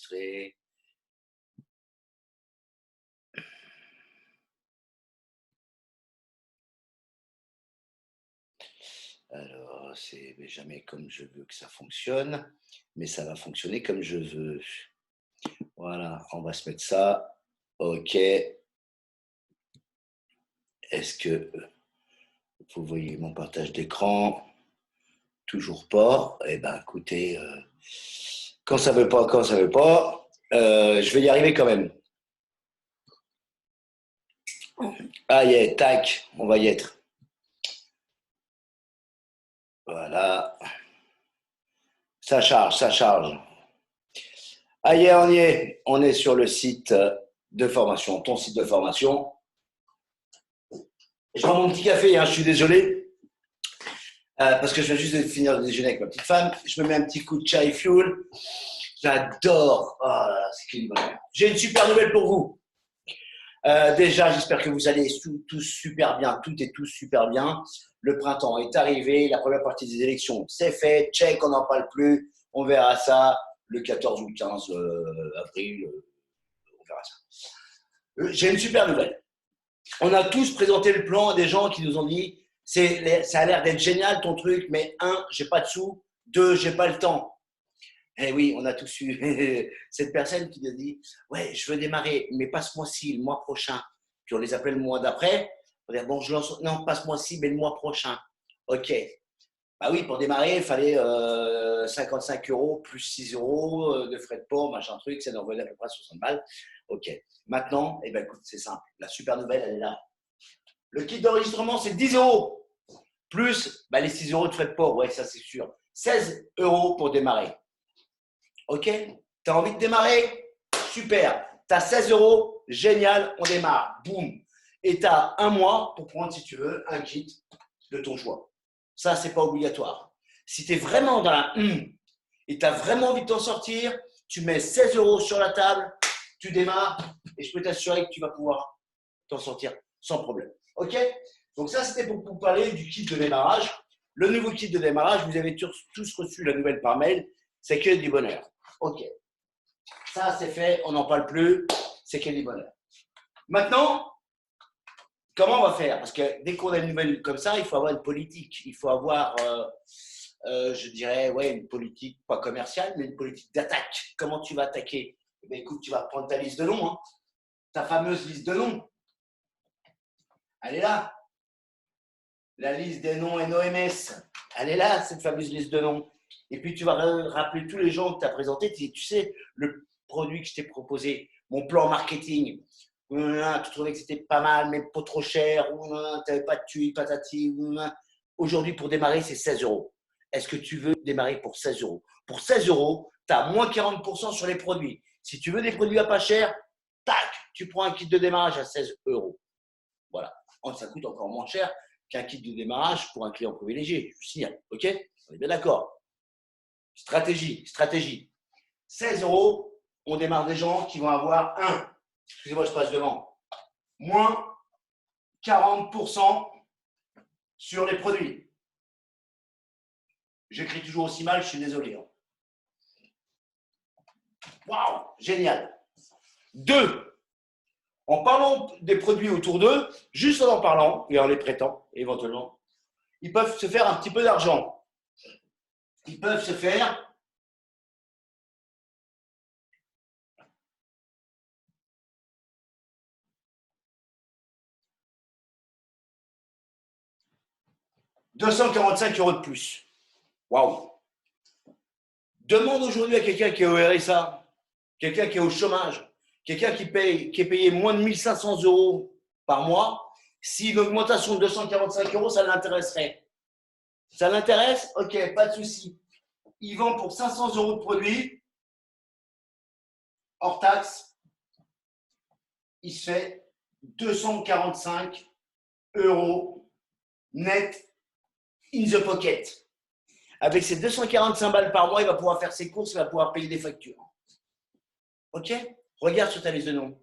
enregistrer. Alors, c'est jamais comme je veux que ça fonctionne, mais ça va fonctionner comme je veux. Voilà, on va se mettre ça. OK. Est-ce que vous voyez mon partage d'écran? Toujours pas. Eh ben, écoutez, quand ça veut pas, quand ça veut pas, je vais y arriver quand même. Ah, y est, tac, on va y être. Voilà. Ça charge, ça charge. Ah, y est, on y est. On est sur le site de formation, ton site de formation. Je prends mon petit café, hein, je suis désolé. Parce que je viens juste de finir de déjeuner avec ma petite femme. Je me mets un petit coup de chai fuel. J'adore. Oh là là, c'est qu'il bonheur. J'ai une super nouvelle pour vous. Déjà, j'espère que vous allez tous super bien, toutes et tous super bien. Le printemps est arrivé, la première partie des élections, c'est fait, check, on n'en parle plus. On verra ça le 14 ou le 15 avril, on verra ça. J'ai une super nouvelle. On a tous présenté le plan à des gens qui nous ont dit ça a l'air d'être génial ton truc, mais un, j'ai pas de sous, deux, j'ai pas le temps. Eh oui, on a tous eu cette personne qui nous dit ouais, je veux démarrer, mais pas ce mois-ci, le mois prochain. Puis on les appelle le mois d'après. On dit bon, je lance, non, pas ce mois-ci, mais le mois prochain. Ok. Bah oui, pour démarrer, il fallait 55 € plus 6 € de frais de port, machin truc, ça nous envoyait à peu près 60 balles. Ok. Maintenant, eh ben, écoute, c'est simple. La super nouvelle, elle est là. Le kit d'enregistrement, c'est 10 € plus bah, les 6 € de frais de port. Ouais, ça c'est sûr. 16 € pour démarrer. Ok? Tu as envie de démarrer? Super. Tu as 16 €, génial, on démarre. Boum. Et tu as un mois pour prendre, si tu veux, un kit de ton choix. Ça, ce n'est pas obligatoire. Si tu es vraiment dans la et tu as vraiment envie de t'en sortir, tu mets 16 € sur la table, tu démarres et je peux t'assurer que tu vas pouvoir t'en sortir sans problème. Ok? Donc ça, c'était pour vous parler du kit de démarrage. Le nouveau kit de démarrage, vous avez tous reçu la nouvelle par mail, c'est que du bonheur. Ok. Ça, c'est fait, on n'en parle plus, c'est que du bonheur. Maintenant, comment on va faire? Parce que dès qu'on a une nouvelle comme ça, il faut avoir une politique. Il faut avoir, je dirais, ouais, une politique pas commerciale, mais une politique d'attaque. Comment tu vas attaquer? Eh bien, écoute, tu vas prendre ta liste de noms, hein, ta fameuse liste de noms. Elle est là. La liste des noms NOMS. Elle est là, cette fameuse liste de noms. Et puis, tu vas rappeler tous les gens que tu as présentés. Tu sais, le produit que je t'ai proposé, mon plan marketing. Tu trouvais que c'était pas mal, mais pas trop cher. Tu n'avais pas de tuiles, patati. Aujourd'hui, pour démarrer, c'est 16 €. Est-ce que tu veux démarrer pour 16 €? Pour 16 €, tu as moins 40% sur les produits. Si tu veux des produits à pas cher, tac, tu prends un kit de démarrage à 16 €. Voilà. Ça coûte encore moins cher qu'un kit de démarrage pour un client privilégié. Je vous signale. OK? On est bien d'accord. Stratégie, stratégie. 16 €, on démarre des gens qui vont avoir excusez-moi, je passe devant, moins 40% sur les produits. J'écris toujours aussi mal, je suis désolé. Waouh, génial. 2, en parlant des produits autour d'eux, juste en parlant et en les prêtant, éventuellement, ils peuvent se faire un petit peu d'argent. Ils peuvent se faire 245 € de plus. Waouh. Demande aujourd'hui à quelqu'un qui est au RSA, quelqu'un qui est au chômage, quelqu'un qui est payé moins de 1 500 € par mois, si une augmentation de 245 €, ça l'intéresserait. Ça l'intéresse? Ok, pas de souci. Il vend pour 500 € de produits, hors taxe, il se fait 245 € net in the pocket. Avec ses 245 balles par mois, il va pouvoir faire ses courses, il va pouvoir payer des factures. Ok? Regarde sur ta liste de noms,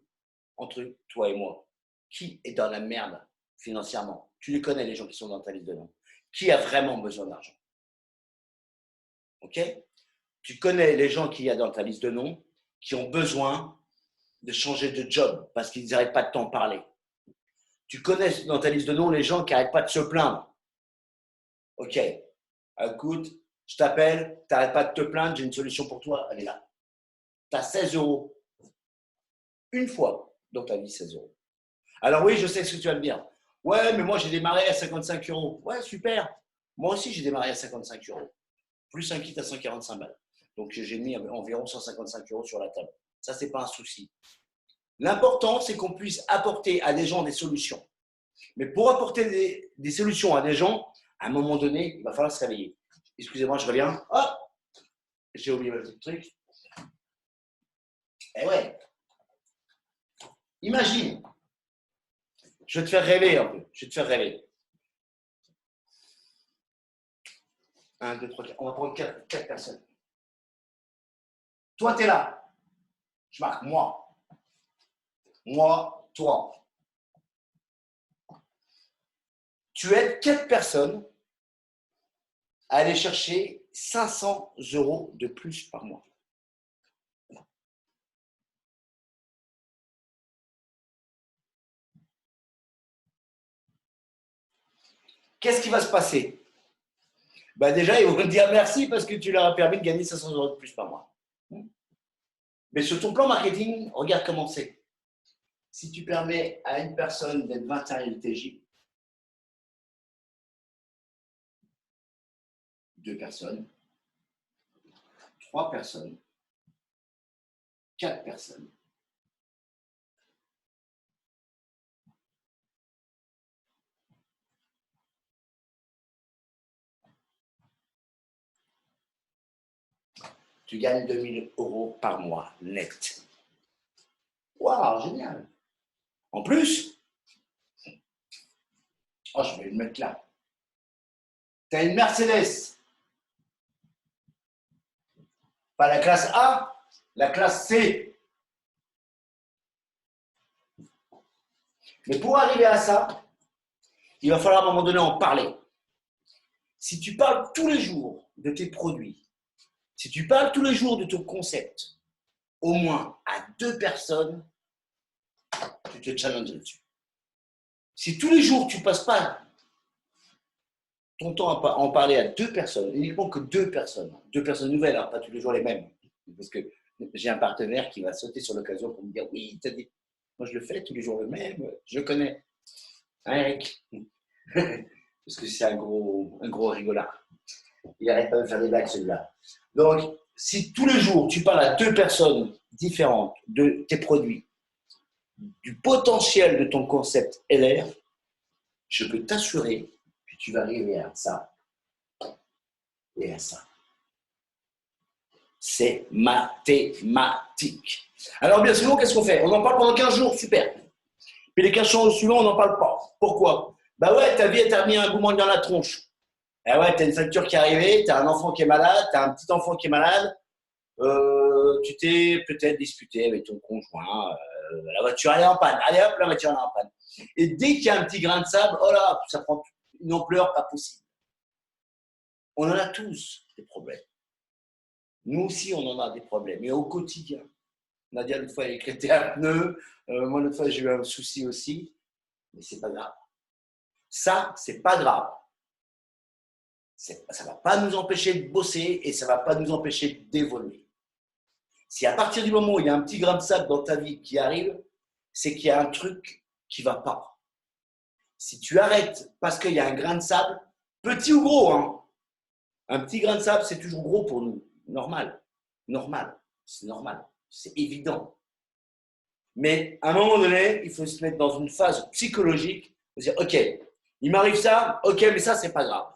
entre toi et moi. Qui est dans la merde financièrement? Tu les connais, les gens qui sont dans ta liste de noms. Qui a vraiment besoin d'argent? Ok? Tu connais les gens qu'il y a dans ta liste de noms qui ont besoin de changer de job parce qu'ils n'arrêtent pas de t'en parler. Tu connais dans ta liste de noms les gens qui n'arrêtent pas de se plaindre. Ok, écoute, je t'appelle, tu n'arrêtes pas de te plaindre, j'ai une solution pour toi, elle est là. Tu as 16 euros. Une fois dans ta vie, 16 euros. Alors oui, je sais ce que tu vas me dire. Ouais, mais moi j'ai démarré à 55 euros. Ouais, super. Moi aussi j'ai démarré à 55 euros. Plus un kit à 145 balles. Donc j'ai mis environ 155 euros sur la table. Ça, c'est pas un souci. L'important, c'est qu'on puisse apporter à des gens des solutions. Mais pour apporter des solutions à des gens, à un moment donné, il va falloir se réveiller. Excusez-moi, je reviens. Hop, j'ai oublié mon petit truc. Eh ouais. Imagine. Je vais te faire rêver un peu. Je vais te faire rêver. 1, 2, 3, 4. On va prendre 4 personnes. Toi, tu es là. Je marque moi. Moi, toi. Tu aides 4 personnes à aller chercher 500 euros de plus par mois. Qu'est-ce qui va se passer? Bah déjà, ils vont te dire merci parce que tu leur as permis de gagner 500 euros de plus par mois. Mais sur ton plan marketing, regarde comment c'est. Si tu permets à une personne d'être 21 LTJ, 2 personnes, 3 personnes, 4 personnes, tu gagnes 2000 euros par mois net. Waouh, génial. En plus, oh, je vais le mettre là. Tu as une Mercedes. Pas la classe A, la classe C. Mais pour arriver à ça, il va falloir à un moment donné en parler. Si tu parles tous les jours de tes produits, si tu parles tous les jours de ton concept, au moins à 2 personnes, tu te challenges là-dessus. Si tous les jours tu ne passes pas ton temps à en parler à 2 personnes, uniquement que 2 personnes nouvelles, hein, pas tous les jours les mêmes, parce que j'ai un partenaire qui va sauter sur l'occasion pour me dire oui, t'as dit, moi je le fais tous les jours le même, je connais. Hein, Eric? Parce que c'est un gros rigolard. Il n'arrête pas de faire des blagues celui-là. Donc, si tous les jours tu parles à 2 personnes différentes de tes produits, du potentiel de ton concept LR, je peux t'assurer que tu vas arriver à ça et à ça. C'est mathématique. Alors bien souvent, qu'est-ce qu'on fait? On en parle pendant 15 jours, super. Puis les 15 jours suivants, on n'en parle pas. Pourquoi? Bah ouais, ta vie, elle t'a mis un gourmand dans la tronche. Ah ouais, t'as une facture qui est arrivée, t'as un enfant qui est malade, t'as un petit enfant qui est malade, tu t'es peut-être disputé avec ton conjoint, la voiture elle est en panne, allez hop, la voiture elle est en panne. Et dès qu'il y a un petit grain de sable, oh là, ça prend une ampleur pas possible. On en a tous des problèmes. Nous aussi, on en a des problèmes, et au quotidien. Nadia, l'autre fois, elle a écrété un pneu, moi, l'autre fois, j'ai eu un souci aussi, mais c'est pas grave. Ça, c'est pas grave. Ça ne va pas nous empêcher de bosser et ça ne va pas nous empêcher d'évoluer. Si à partir du moment où il y a un petit grain de sable dans ta vie qui arrive, c'est qu'il y a un truc qui ne va pas. Si tu arrêtes parce qu'il y a un grain de sable, petit ou gros, hein, un petit grain de sable, c'est toujours gros pour nous. Normal. C'est normal. C'est évident. Mais à un moment donné, il faut se mettre dans une phase psychologique, dire, ok, il m'arrive ça, ok, mais ça, c'est pas grave.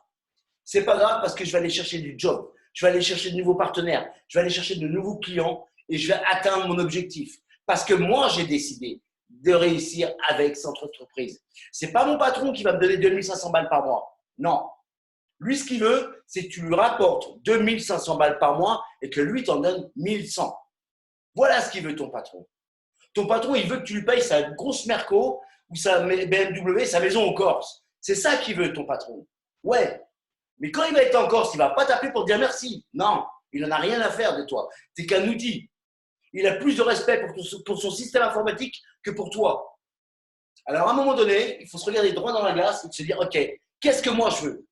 C'est pas grave parce que je vais aller chercher du job, je vais aller chercher de nouveaux partenaires, je vais aller chercher de nouveaux clients et je vais atteindre mon objectif. Parce que moi, j'ai décidé de réussir avec cette entreprise. C'est pas mon patron qui va me donner 2500 balles par mois. Non. Lui, ce qu'il veut, c'est que tu lui rapportes 2500 balles par mois et que lui t'en donne 1100. Voilà ce qu'il veut ton patron. Ton patron, il veut que tu lui payes sa grosse Merco ou sa BMW, sa maison en Corse. C'est ça qu'il veut ton patron. Ouais. Mais quand il va être en Corse, il ne va pas t'appeler pour te dire merci. Non, il n'en a rien à faire de toi. Tu n'es qu'un outil. Il a plus de respect pour son système informatique que pour toi. Alors, à un moment donné, il faut se regarder droit dans la glace et se dire, OK, qu'est-ce que moi je veux?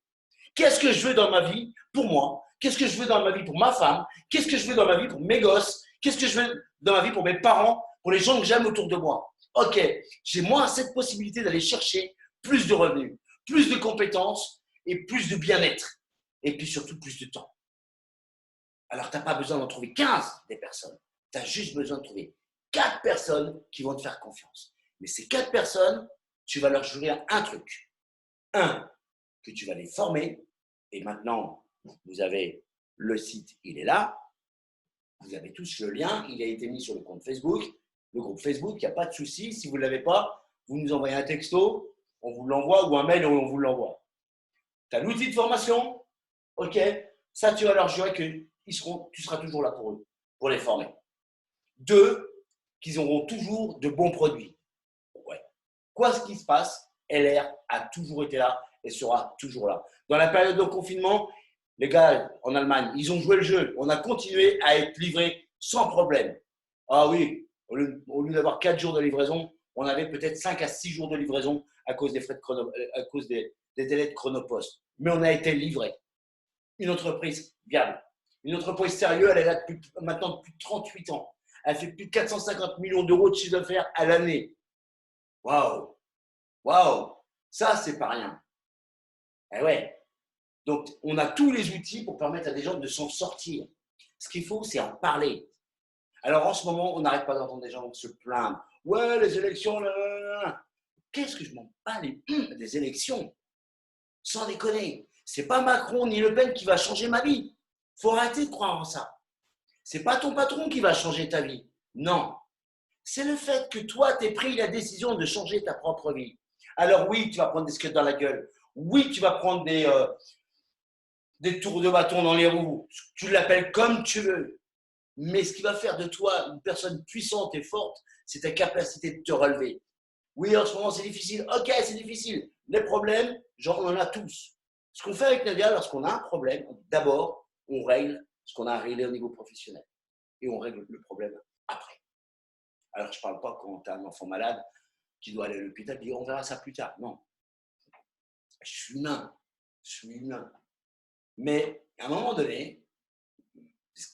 Qu'est-ce que je veux dans ma vie pour moi? Qu'est-ce que je veux dans ma vie pour ma femme? Qu'est-ce que je veux dans ma vie pour mes gosses? Qu'est-ce que je veux dans ma vie pour mes parents? Pour les gens que j'aime autour de moi? OK, j'ai moi cette possibilité d'aller chercher plus de revenus, plus de compétences et plus de bien-être. Et puis surtout plus de temps. Alors, tu n'as pas besoin d'en trouver 15 des personnes. Tu as juste besoin de trouver 4 personnes qui vont te faire confiance. Mais ces 4 personnes, tu vas leur jurer un truc. Un, que tu vas les former. Et maintenant, vous avez le site, il est là. Vous avez tous le lien. Il a été mis sur le compte Facebook. Le groupe Facebook, il n'y a pas de souci. Si vous ne l'avez pas, vous nous envoyez un texto, on vous l'envoie, ou un mail, on vous l'envoie. Tu as l'outil de formation. OK. Ça, tu vas leur jurer que tu seras toujours là pour eux, pour les former. 2, qu'ils auront toujours de bons produits. Ouais. Quoi qu'il se passe, LR a toujours été là et sera toujours là. Dans la période de confinement, les gars en Allemagne, ils ont joué le jeu. On a continué à être livrés sans problème. Ah oui, au lieu d'avoir 4 jours de livraison, on avait peut-être 5 à 6 jours de livraison à cause des frais à cause des délais de Chronopost. Mais on a été livrés. Une entreprise viable. Une entreprise sérieuse, elle est là maintenant depuis 38 ans. Elle fait plus de 450 millions d'euros de chiffre d'affaires à l'année. Waouh! Waouh! Ça, c'est pas rien. Eh ouais. Donc, on a tous les outils pour permettre à des gens de s'en sortir. Ce qu'il faut, c'est en parler. Alors, en ce moment, on n'arrête pas d'entendre des gens se plaindre. Ouais, les élections, là, là, là. Qu'est-ce que je m'en bats les des élections? Sans déconner. C'est pas Macron ni Le Pen qui va changer ma vie. Faut arrêter de croire en ça. C'est pas ton patron qui va changer ta vie. Non. C'est le fait que toi, tu aies pris la décision de changer ta propre vie. Alors oui, tu vas prendre des scuds dans la gueule. Oui, tu vas prendre des tours de bâton dans les roues. Tu l'appelles comme tu veux. Mais ce qui va faire de toi une personne puissante et forte, c'est ta capacité de te relever. Oui, en ce moment, c'est difficile. Ok, c'est difficile. Les problèmes, genre, on en a tous. Ce qu'on fait avec Nadia, lorsqu'on a un problème, d'abord, on règle ce qu'on a à régler au niveau professionnel. Et on règle le problème après. Alors, je ne parle pas quand tu as un enfant malade qui doit aller à l'hôpital et dire on verra ça plus tard. Non. Je suis humain. Je suis humain. Mais à un moment donné,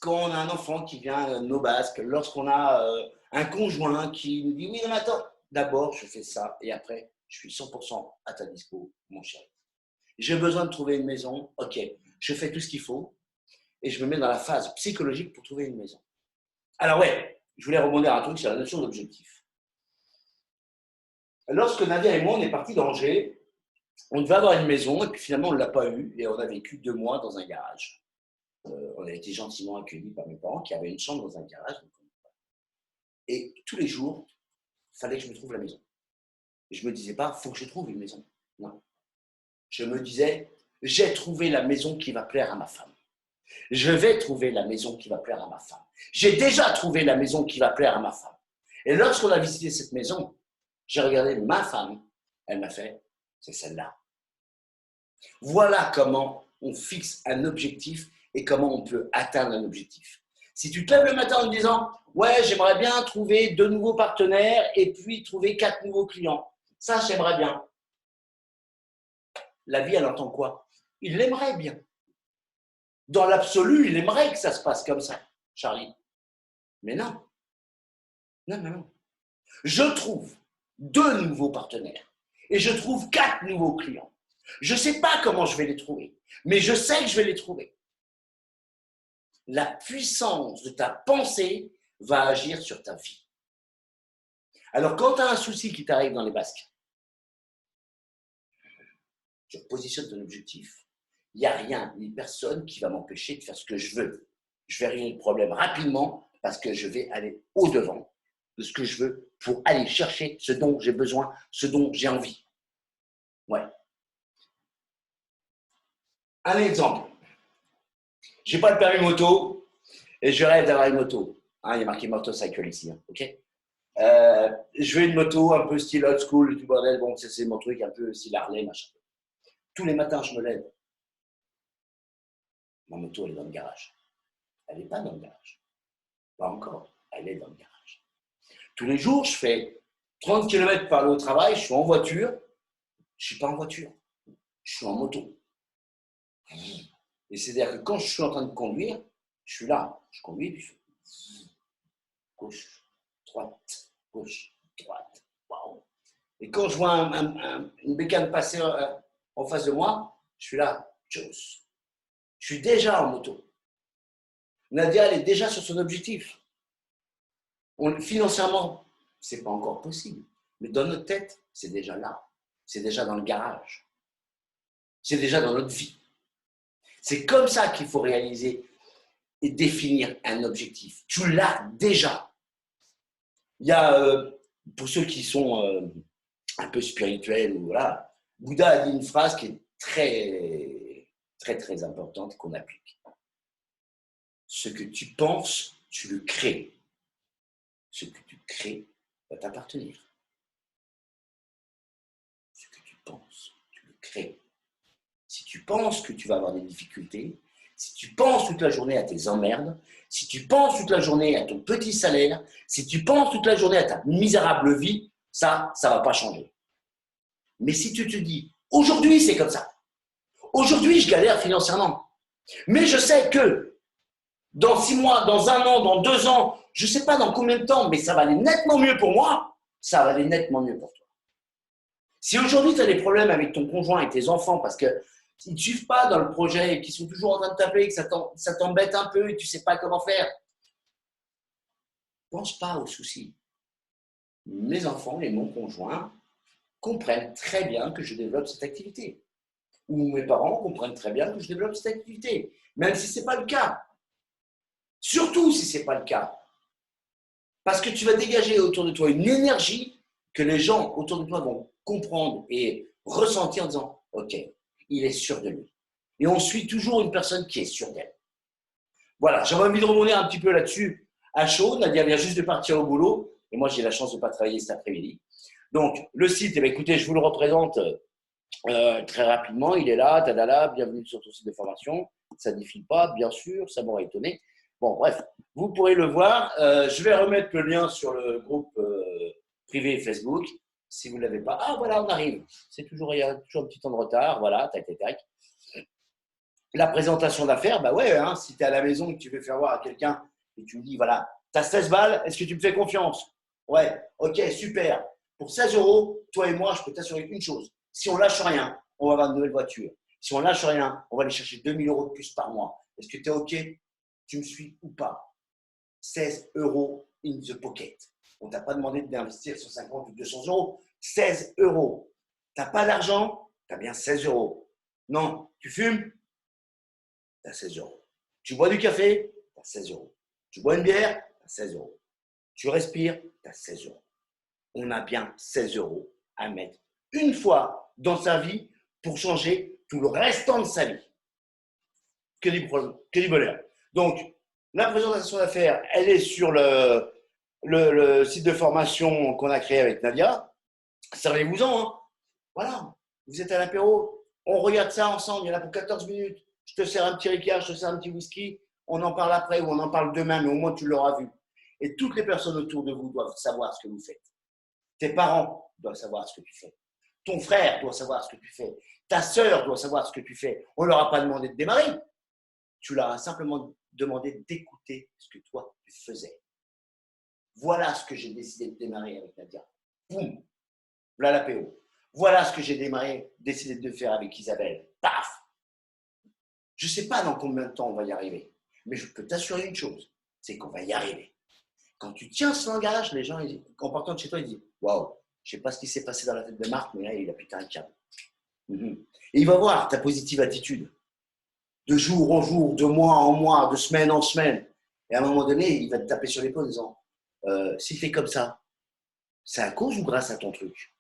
quand on a un enfant qui vient nos basques, lorsqu'on a un conjoint qui nous dit oui, mais attends, d'abord, je fais ça et après, je suis 100% à ta dispo, mon chéri. J'ai besoin de trouver une maison. Ok, je fais tout ce qu'il faut et je me mets dans la phase psychologique pour trouver une maison. Alors ouais, je voulais rebondir à un truc sur la notion d'objectif. Lorsque Nadia et moi, on est partis d'Angers, on devait avoir une maison et puis finalement, on ne l'a pas eue et on a vécu 2 mois dans un garage. On a été gentiment accueillis par mes parents qui avaient une chambre dans un garage. Et tous les jours, il fallait que je me trouve la maison. Et je ne me disais pas, il faut que je trouve une maison. Non. Je me disais, j'ai trouvé la maison qui va plaire à ma femme. Je vais trouver la maison qui va plaire à ma femme. J'ai déjà trouvé la maison qui va plaire à ma femme. Et lorsqu'on a visité cette maison, j'ai regardé ma femme. Elle m'a fait, c'est celle-là. Voilà comment on fixe un objectif et comment on peut atteindre un objectif. Si tu te lèves le matin en te disant « Ouais, j'aimerais bien trouver 2 nouveaux partenaires et puis trouver 4 nouveaux clients. Ça, j'aimerais bien. » La vie, elle entend quoi? Il l'aimerait bien. Dans l'absolu, il aimerait que ça se passe comme ça, Charlie. Mais non. Non, non, non. Je trouve 2 nouveaux partenaires et je trouve 4 nouveaux clients. Je ne sais pas comment je vais les trouver, mais je sais que je vais les trouver. La puissance de ta pensée va agir sur ta vie. Alors, quand tu as un souci qui t'arrive dans les basques, je positionne ton objectif. Il n'y a rien ni personne qui va m'empêcher de faire ce que je veux. Je vais régler le problème rapidement parce que je vais aller au-devant de ce que je veux pour aller chercher ce dont j'ai besoin, ce dont j'ai envie. Ouais. Un exemple. Je n'ai pas le permis moto et je rêve d'avoir une moto. Hein, il y a marqué motorcycle ici. Hein, ok. Je veux une moto un peu style old school, du bordel. Bon, c'est mon truc un peu style Harley, machin. Tous les matins, je me lève. Ma moto, elle est dans le garage. Elle n'est pas dans le garage. Pas encore. elle est dans le garage. Tous les jours, je fais 30 km pour aller au travail, je suis en voiture. Je ne suis pas en voiture, je suis en moto. Et c'est-à-dire que quand je suis en train de conduire, je suis là, je conduis, puis je fais gauche, droite, gauche, droite. Waouh! Et quand je vois une bécane passer en face de moi, je suis là, tchuss. Je suis déjà en moto. Nadia, elle est déjà sur son objectif. Financièrement, ce n'est pas encore possible. Mais dans notre tête, c'est déjà là. C'est déjà dans le garage. C'est déjà dans notre vie. C'est comme ça qu'il faut réaliser et définir un objectif. Tu l'as déjà. Il y a, pour ceux qui sont un peu spirituels, voilà, Bouddha a dit une phrase qui est très importante qu'on applique. Ce que tu penses, tu le crées. Ce que tu crées va t'appartenir. Ce que tu penses, tu le crées. Si tu penses que tu vas avoir des difficultés, si tu penses toute la journée à tes emmerdes, si tu penses toute la journée à ton petit salaire, si tu penses toute la journée à ta misérable vie, ça ne va pas changer. Mais si tu te dis, aujourd'hui c'est comme ça, aujourd'hui je galère financièrement, mais je sais que dans 6 mois, dans 1 an, dans 2 ans, je ne sais pas dans combien de temps, mais ça va aller nettement mieux pour moi, ça va aller nettement mieux pour toi. Si aujourd'hui tu as des problèmes avec ton conjoint et tes enfants parce qu'ils ne suivent pas dans le projet et qu'ils sont toujours en train de taper, que ça t'embête un peu et tu ne sais pas comment faire, ne pense pas aux soucis. Mes enfants et mon conjoint comprennent très bien que je développe cette activité. Ou mes parents comprennent très bien que je développe cette activité, même si ce n'est pas le cas. Surtout si ce n'est pas le cas. Parce que tu vas dégager autour de toi une énergie que les gens autour de toi vont comprendre et ressentir en disant « Ok, il est sûr de lui ». Et on suit toujours une personne qui est sûre d'elle. Voilà, j'avais envie de rebondir un petit peu là-dessus à chaud. Nadia vient juste de partir au boulot et moi j'ai la chance de ne pas travailler cet après-midi. Donc le site, eh bien, écoutez, je vous le représente très rapidement. Il est là, tadala, bienvenue sur ton site de formation. Ça ne défile pas, bien sûr, ça m'aurait étonné. Bon, bref, vous pourrez le voir. Je vais remettre le lien sur le groupe privé Facebook. Si vous ne l'avez pas, ah voilà, on arrive. Il y a toujours un petit temps de retard. Voilà, tac, tac, tac. La présentation d'affaires, bah ouais, hein, si tu es à la maison et que tu veux faire voir à quelqu'un et tu lui dis, voilà, tu as 16 balles, est-ce que tu me fais confiance? Ouais, ok, super. Pour 16 €, toi et moi, je peux t'assurer une chose. Si on lâche rien, on va avoir une nouvelle voiture. Si on lâche rien, on va aller chercher 2 000 € de plus par mois. Est-ce que tu es ok? Tu me suis ou pas? 16 € in the pocket. On ne t'a pas demandé d'investir 150 ou 200 €. 16 €. Tu n'as pas d'argent? Tu as bien 16 €. Non, tu fumes? Tu as 16 €. Tu bois du café? Tu as 16 €. Tu bois une bière? Tu as 16 €. Tu respires? Tu as 16 €. On a bien 16 € à mettre une fois dans sa vie pour changer tout le restant de sa vie. Que du bonheur. Donc, la présentation d'affaires, elle est sur le site de formation qu'on a créé avec Nadia. Servez-vous-en. Hein. Voilà, vous êtes à l'apéro, on regarde ça ensemble, il y en a pour 14 minutes. Je te sers un petit Ricard, je te sers un petit whisky, on en parle après ou on en parle demain, mais au moins tu l'auras vu. Et toutes les personnes autour de vous doivent savoir ce que vous faites. Tes parents doivent savoir ce que tu fais. Ton frère doit savoir ce que tu fais. Ta sœur doit savoir ce que tu fais. On ne leur a pas demandé de démarrer. Tu leur as simplement demandé d'écouter ce que toi, tu faisais. Voilà ce que j'ai décidé de démarrer avec Nadia. Boum, voilà l'apéro. Voilà ce que j'ai décidé de faire avec Isabelle. Paf. Je ne sais pas dans combien de temps on va y arriver, mais je peux t'assurer une chose, c'est qu'on va y arriver. Quand tu tiens ce langage, les gens, en partant de chez toi, ils disent « Waouh, je ne sais pas ce qui s'est passé dans la tête de Marc, mais là, il a pété un câble. » Et il va voir ta positive attitude. De jour en jour, de mois en mois, de semaine en semaine. Et à un moment donné, il va te taper sur l'épaule en disant si tu es comme ça, c'est à cause ou grâce à ton truc?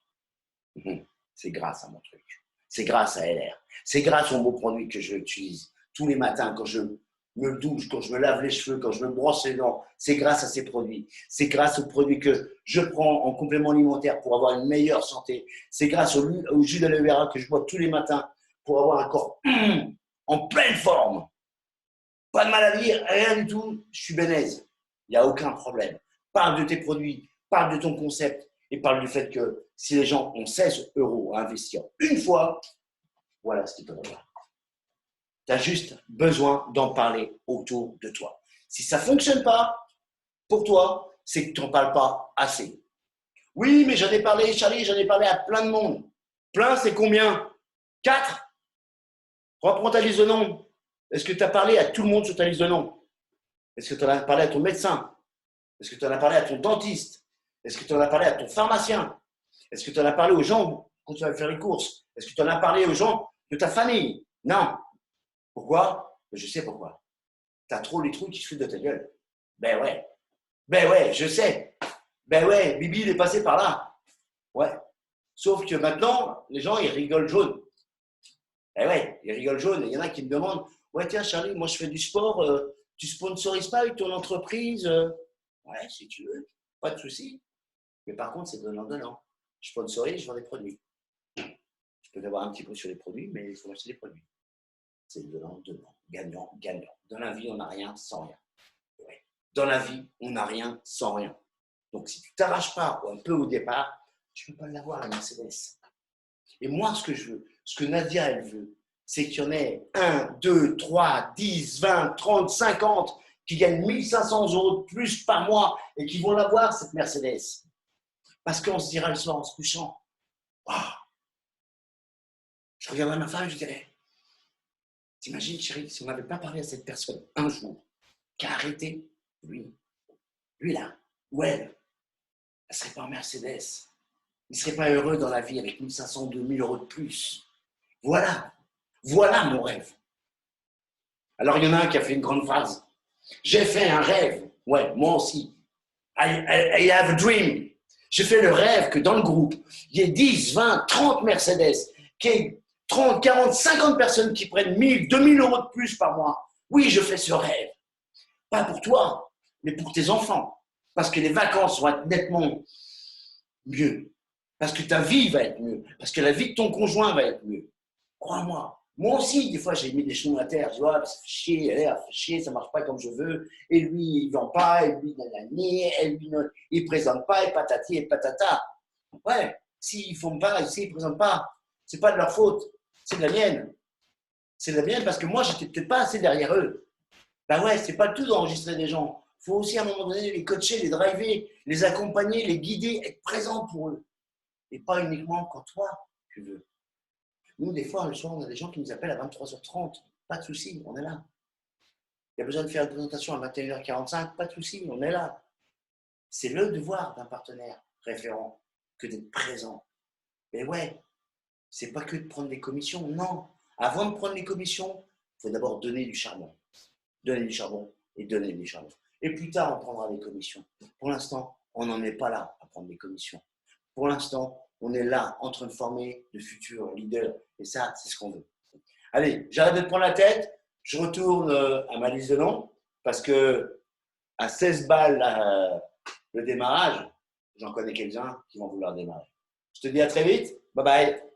C'est grâce à mon truc. C'est grâce à LR. C'est grâce aux beaux produits que j'utilise tous les matins quand je me douche, quand je me lave les cheveux, quand je me brosse les dents. C'est grâce à ces produits. C'est grâce aux produits que je prends en complément alimentaire pour avoir une meilleure santé. C'est grâce au jus d'aloe vera que je bois tous les matins pour avoir un corps en pleine forme. Pas de maladie, rien du tout. Je suis bénaise. Il n'y a aucun problème. Parle de tes produits, parle de ton concept et parle du fait que si les gens ont 16 euros à investir une fois, voilà ce qu'ils peuvent avoir. Tu as juste besoin d'en parler autour de toi. Si ça ne fonctionne pas pour toi, c'est que tu n'en parles pas assez. Oui, mais j'en ai parlé, Charlie, j'en ai parlé à plein de monde. Plein, c'est combien? 4? Reprends ta liste de noms. Est-ce que tu as parlé à tout le monde sur ta liste de noms? Est-ce que tu en as parlé à ton médecin? Est-ce que tu en as parlé à ton dentiste? Est-ce que tu en as parlé à ton pharmacien? Est-ce que tu en as parlé aux gens quand tu vas faire les courses? Est-ce que tu en as parlé aux gens de ta famille? Non. Pourquoi? Je sais pourquoi. Tu as trop les trous qui se foutent de ta gueule. Ben ouais, je sais. Ben ouais, Bibi, il est passé par là. Ouais. Sauf que maintenant, les gens, ils rigolent jaune. Eh ouais, ils rigolent jaune. Il y en a qui me demandent, ouais, tiens, Charlie, moi, je fais du sport. Tu sponsorises pas avec ton entreprise? Ouais, si tu veux. Pas de souci. Mais par contre, c'est donnant-donnant. Je sponsorise, je vends des produits. Je peux avoir un petit peu sur les produits, mais il faut acheter des produits. C'est donnant-donnant. Gagnant. Dans la vie, on n'a rien sans rien. Ouais. Dans la vie, on n'a rien sans rien. Donc, si tu ne t'arraches pas un peu au départ, tu ne peux pas l'avoir, la Mercedes. Et moi, ce que je veux, ce que Nadia, elle veut, c'est qu'il y en ait 1, 2, 3, 10, 20, 30, 50 qui gagnent 1500 euros de plus par mois et qui vont l'avoir, cette Mercedes. Parce qu'on se dira le soir en se couchant, wow. Je regarderai ma femme et je dirais, t'imagines, chérie, si on n'avait pas parlé à cette personne un jour, qui a arrêté, lui là, ou elle ne serait pas en Mercedes. Il ne serait pas heureux dans la vie avec 1500, 2000 euros de plus. Voilà mon rêve. Alors, il y en a un qui a fait une grande phrase. J'ai fait un rêve. Ouais, moi aussi. I have a dream. J'ai fait le rêve que dans le groupe, il y ait 10, 20, 30 Mercedes, qu'il y ait 30, 40, 50 personnes qui prennent 1000, 2000 euros de plus par mois. Oui, je fais ce rêve. Pas pour toi, mais pour tes enfants. Parce que les vacances vont être nettement mieux. Parce que ta vie va être mieux. Parce que la vie de ton conjoint va être mieux. Crois-moi. Moi aussi, des fois, j'ai mis des genoux à terre. Je dis, ça fait chier, ça ne marche pas comme je veux. Et lui, il ne vend pas, et lui, il ne présente pas, et patati et patata. Ouais, s'ils ne font pas, s'ils ne présentent pas, ce n'est pas de leur faute. C'est de la mienne. C'est de la mienne parce que moi, je n'étais peut-être pas assez derrière eux. Ben ouais, c'est pas tout d'enregistrer des gens. Il faut aussi à un moment donné les coacher, les driver, les accompagner, les guider, être présent pour eux. Et pas uniquement quand toi, tu veux. Nous, des fois, le soir, on a des gens qui nous appellent à 23h30. Pas de souci, on est là. Il y a besoin de faire une présentation à 21h45. Pas de souci, on est là. C'est le devoir d'un partenaire référent que d'être présent. Mais ouais, c'est pas que de prendre des commissions. Non. Avant de prendre les commissions, il faut d'abord donner du charbon. Donner du charbon et donner du charbon. Et plus tard, on prendra des commissions. Pour l'instant, on n'en est pas là à prendre des commissions. Pour l'instant, on est là en train de former de futurs leaders. Et ça, c'est ce qu'on veut. Allez, j'arrête de te prendre la tête. Je retourne à ma liste de noms parce que à 16 balles le démarrage, j'en connais quelques-uns qui vont vouloir démarrer. Je te dis à très vite. Bye bye.